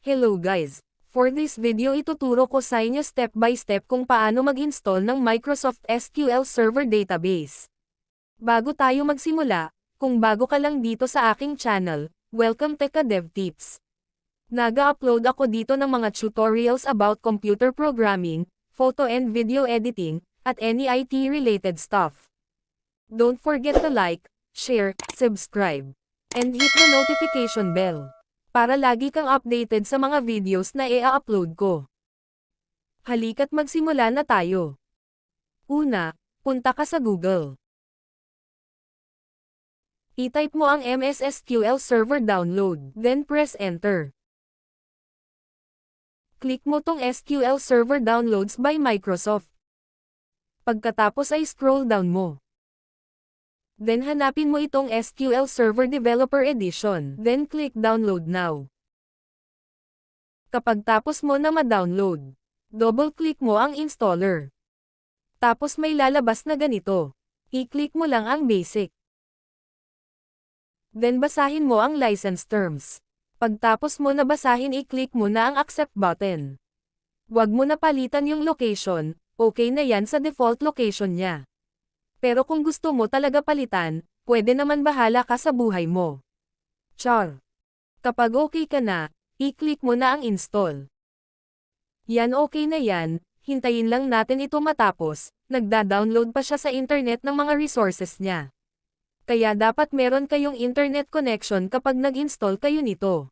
Hello guys! For this video ituturo ko sa inyo step by step kung paano mag-install ng Microsoft SQL Server Database. Bago tayo magsimula, kung bago ka lang dito sa aking channel, welcome to DevTips. Nag-upload ako dito ng mga tutorials about computer programming, photo and video editing, at any IT-related stuff. Don't forget to like, share, subscribe, and hit the notification bell para lagi kang updated sa mga videos na i-upload ko. Halika't magsimula na tayo. Una, punta ka sa Google. I-type mo ang MS SQL Server Download, then press Enter. Click mo tong SQL Server Downloads by Microsoft. Pagkatapos ay scroll down mo. Then hanapin mo itong SQL Server Developer Edition, then click Download Now. Kapag tapos mo na ma-download, double-click mo ang installer. Tapos may lalabas na ganito. I-click mo lang ang Basic. Then basahin mo ang license terms. Pagtapos mo na basahin, i-click mo na ang Accept button. Huwag mo na palitan yung location, okay na yan sa default location niya. Pero kung gusto mo talaga palitan, pwede naman bahala ka sa buhay mo. Char! Kapag okay ka na, i-click mo na ang install. Yan, okay na yan, hintayin lang natin ito matapos, nagda-download pa siya sa internet ng mga resources niya. Kaya dapat meron kayong internet connection kapag nag-install kayo nito.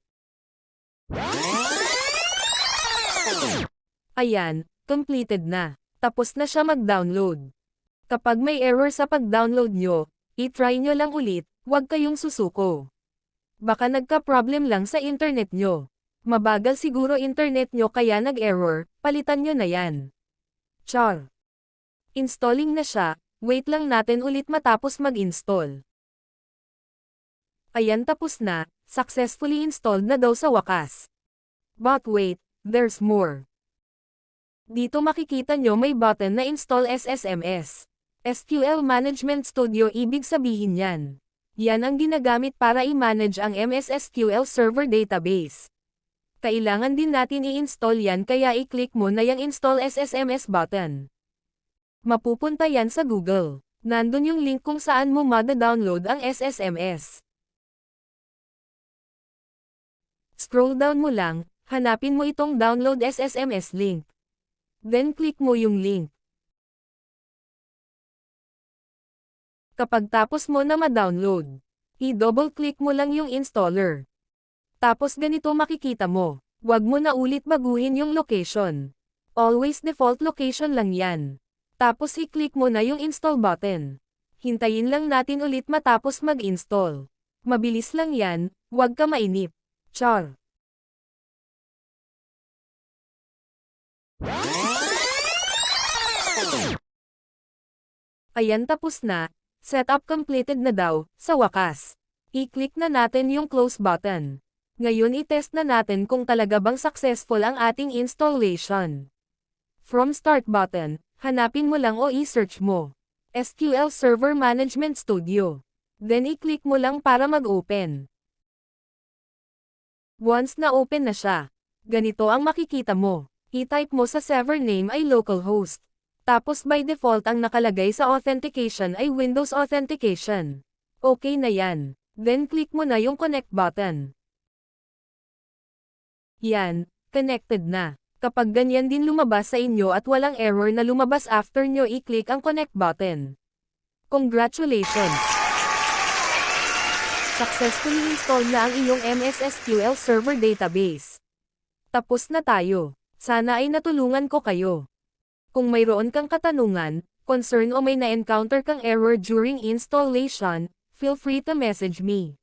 Ayan, completed na. Tapos na siya mag-download. Kapag may error sa pag-download nyo, i-try nyo lang ulit, huwag kayong susuko. Baka nagka-problem lang sa internet nyo. Mabagal siguro internet nyo kaya nag-error, palitan nyo na yan. Char! Installing na siya, wait lang natin ulit matapos mag-install. Ayan, tapos na, successfully installed na daw sa wakas. But wait, there's more. Dito makikita nyo may button na Install SSMS. SQL Management Studio, ibig sabihin yan. Yan ang ginagamit para i-manage ang MS SQL Server Database. Kailangan din natin i-install yan, kaya i-click mo na yung Install SSMS button. Mapupunta yan sa Google. Nandun yung link kung saan mo mada-download ang SSMS. Scroll down mo lang, hanapin mo itong Download SSMS link. Then click mo yung link. Kapag tapos mo na ma-download, i-double-click mo lang yung installer. Tapos ganito makikita mo. Huwag mo na ulit baguhin yung location. Always default location lang yan. Tapos i-click mo na yung install button. Hintayin lang natin ulit matapos mag-install. Mabilis lang yan, huwag ka mainip. Char! Ayan, tapos na. Setup completed na daw, sa wakas. I-click na natin yung close button. Ngayon i-test na natin kung talaga bang successful ang ating installation. From Start button, hanapin mo lang o i-search mo SQL Server Management Studio. Then i-click mo lang para mag-open. Once na open na siya, ganito ang makikita mo. I-type mo sa server name ay localhost. Tapos by default ang nakalagay sa authentication ay Windows Authentication. Okay na yan. Then click mo na yung connect button. Yan, connected na. Kapag ganyan din lumabas sa inyo at walang error na lumabas after nyo i-click ang connect button. Congratulations! Successfully installed na ang iyong MS SQL Server Database. Tapos na tayo. Sana ay natulungan ko kayo. Kung mayroon kang katanungan, concern o may na-encounter kang error during installation, feel free to message me.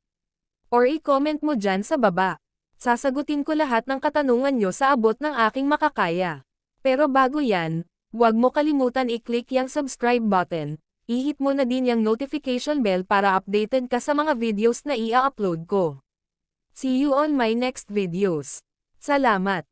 Or i-comment mo dyan sa baba. Sasagutin ko lahat ng katanungan nyo sa abot ng aking makakaya. Pero bago yan, huwag mo kalimutan i-click yung subscribe button, i-hit mo na din yung notification bell para updated ka sa mga videos na i-upload ko. See you on my next videos. Salamat!